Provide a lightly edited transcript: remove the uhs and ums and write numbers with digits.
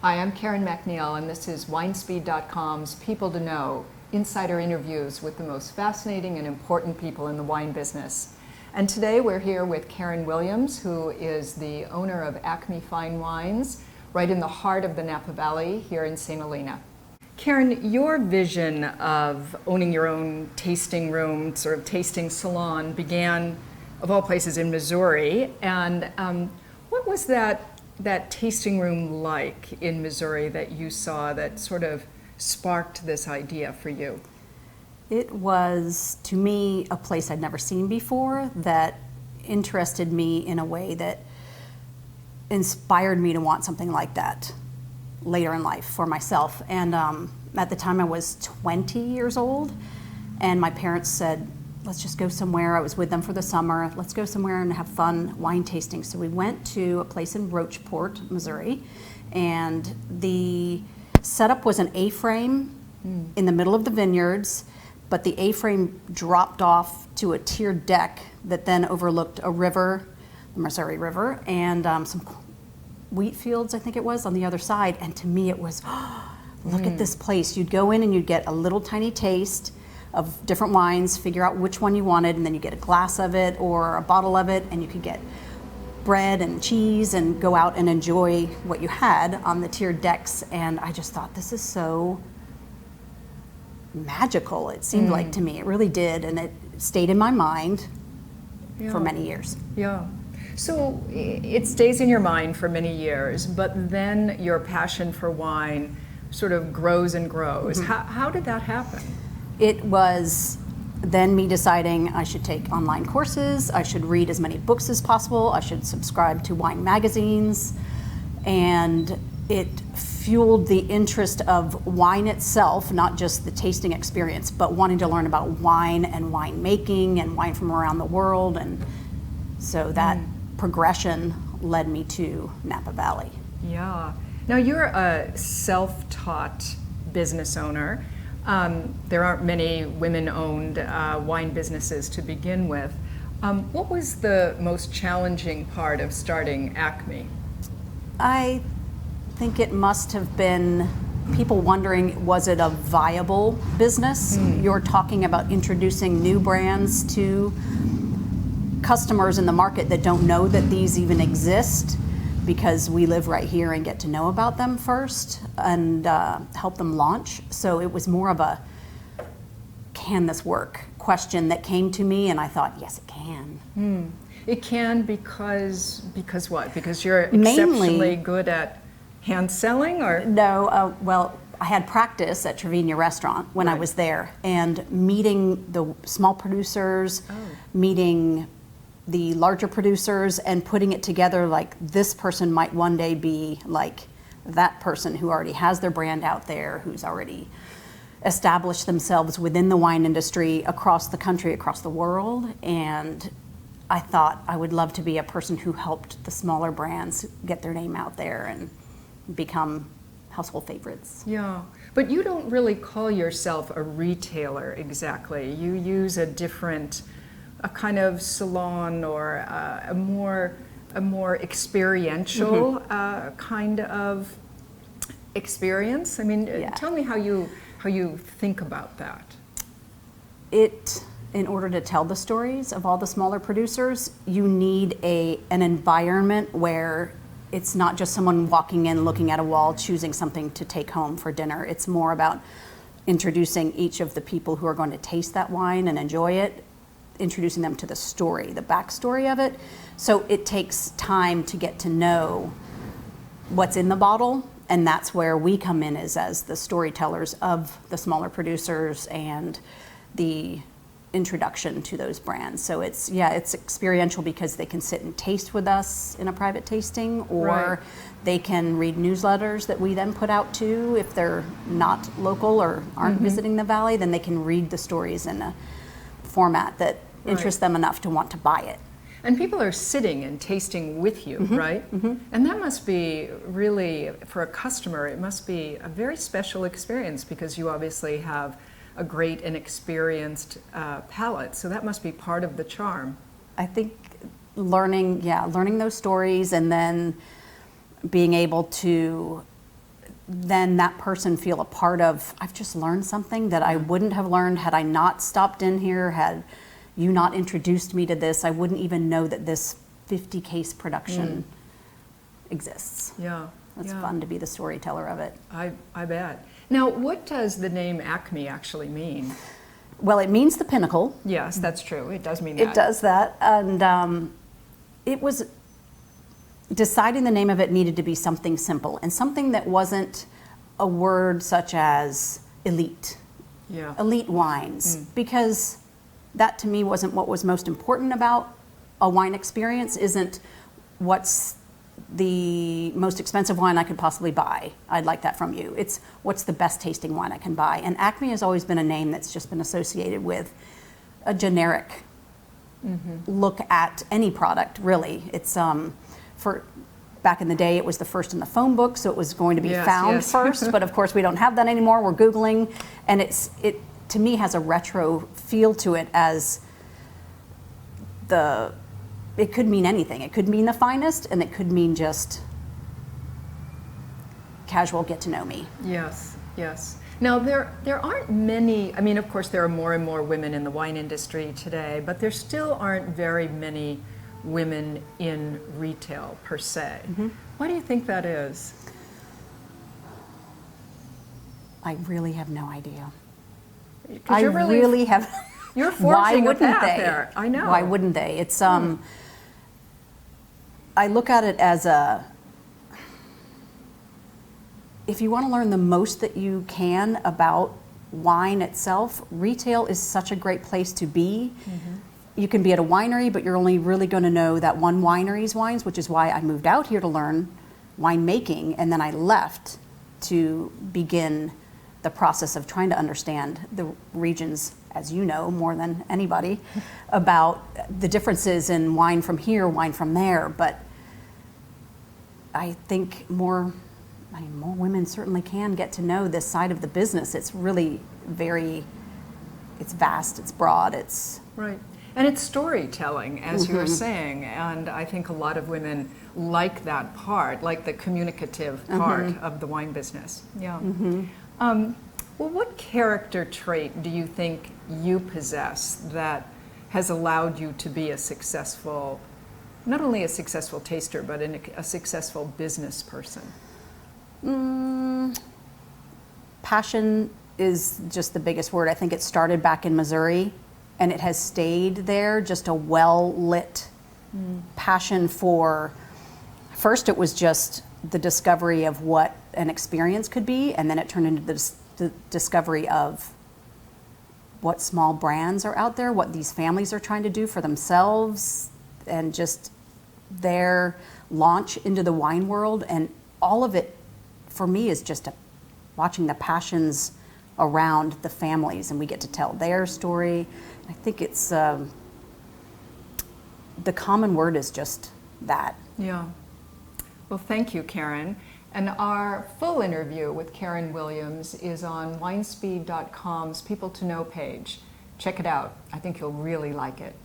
Hi, I'm Karen MacNeil, and this is WineSpeed.com's People to Know, insider interviews with the most fascinating and important people in the wine business. And today we're here with Karen Williams, who is the owner of ACME Fine Wines, right in the heart of the Napa Valley here in Saint Helena. Karen, your vision of owning your own tasting room, sort of tasting salon, began, of all places, in Missouri. And what was that tasting room like in Missouri that you saw that sort of sparked this idea for you? It was, to me, a place I'd never seen before that interested me in a way that inspired me to want something like that later in life for myself. And at the time I was 20 years old, and my parents said, let's just go somewhere. I was with them for the summer. Let's go somewhere and have fun wine tasting. So we went to a place in Rocheport, Missouri, and the setup was an A-frame in the middle of the vineyards, but the A-frame dropped off to a tiered deck that then overlooked a river, the Missouri River, and some wheat fields, I think it was, on the other side. And to me it was, look at this place. You'd go in and you'd get a little tiny taste of different wines, figure out which one you wanted, and then you get a glass of it or a bottle of it, and you could get bread and cheese and go out and enjoy what you had on the tiered decks. And I just thought, this is so magical, it seemed like to me. It really did, and it stayed in my mind for many years. Yeah. So it stays in your mind for many years, but then your passion for wine sort of grows and grows. How did that happen? It was then me deciding I should take online courses, I should read as many books as possible, I should subscribe to wine magazines, and it fueled the interest of wine itself, not just the tasting experience, but wanting to learn about wine and winemaking and wine from around the world. And so that progression led me to Napa Valley. Yeah. Now you're a self-taught business owner. There aren't many women-owned wine businesses to begin with. What was the most challenging part of starting ACME? I think it must have been people wondering, was it a viable business? You're talking about introducing new brands to customers in the market that don't know that these even exist, because we live right here and get to know about them first and help them launch. So it was more of a, can this work question that came to me, and I thought, yes, it can. It can because what? Because you're exceptionally good at hand selling, or? No, well, I had practice at Trevina Restaurant when I was there, and meeting the small producers, meeting the larger producers, and putting it together like this person might one day be like that person who already has their brand out there, who's already established themselves within the wine industry across the country, across the world. And I thought I would love to be a person who helped the smaller brands get their name out there and become household favorites. Yeah, but you don't really call yourself a retailer exactly. You use a kind of salon, or a more experiential kind of experience. I mean, tell me how you think about that. In order to tell the stories of all the smaller producers, you need an environment where it's not just someone walking in, looking at a wall, choosing something to take home for dinner. It's more about introducing each of the people who are going to taste that wine and enjoy it, introducing them to the story, the backstory of it. So it takes time to get to know what's in the bottle, and that's where we come in as the storytellers of the smaller producers and the introduction to those brands. So it's experiential because they can sit and taste with us in a private tasting, or they can read newsletters that we then put out too. If they're not local or aren't visiting the Valley, then they can read the stories in a format that interests them enough to want to buy it. And people are sitting and tasting with you, right? And that must be really, for a customer, it must be a very special experience, because you obviously have a great and experienced palate. So that must be part of the charm. I think learning those stories, and then being able to then that person feel a part of, I've just learned something that I wouldn't have learned had I not stopped in here, had you not introduced me to this. I wouldn't even know that this 50 case production exists. Yeah. It's fun to be the storyteller of it. I bet. Now, what does the name ACME actually mean? Well, it means the pinnacle. Yes, that's true. It does mean that. It does that. And it was deciding the name of it needed to be something simple and something that wasn't a word such as elite. Yeah. Elite wines, because that to me wasn't what was most important about a wine experience. Isn't what's the most expensive wine I could possibly buy. I'd like that from you. It's what's the best tasting wine I can buy. And ACME has always been a name that's just been associated with a generic look at any product, really. It's for back in the day, it was the first in the phone book, so it was going to be found first. But of course, we don't have that anymore. We're Googling, and it to me has a retro feel to it. As it could mean anything. It could mean the finest, and it could mean just casual get to know me. Yes, yes. Now, there aren't many, I mean, of course, there are more and more women in the wine industry today, but there still aren't very many women in retail, per se. Why do you think that is? I really have no idea. I really have. You're forging a path they? there. I know. Why wouldn't they? It's I look at it as if you want to learn the most that you can about wine itself, retail is such a great place to be. You can be at a winery, but you're only really going to know that one winery's wines, which is why I moved out here to learn winemaking, and then I left to begin the process of trying to understand the regions, as you know more than anybody, about the differences in wine from here, wine from there. But I think more women certainly can get to know this side of the business. It's really it's vast, it's broad, it's... Right. And it's storytelling, as you were saying, and I think a lot of women like that part, like the communicative part of the wine business. Yeah. Well, what character trait do you think you possess that has allowed you to be a successful, not only a successful taster, but a successful business person? Passion is just the biggest word. I think it started back in Missouri, and it has stayed there, just a well-lit passion for, first it was just the discovery of what an experience could be, and then it turned into the discovery of what small brands are out there, what these families are trying to do for themselves, and just their launch into the wine world. And all of it, for me, is just watching the passions around the families, and we get to tell their story. I think it's the common word is just that. Yeah. Well, thank you, Karen. And our full interview with Karen Williams is on WineSpeed.com's People to Know page. Check it out. I think you'll really like it.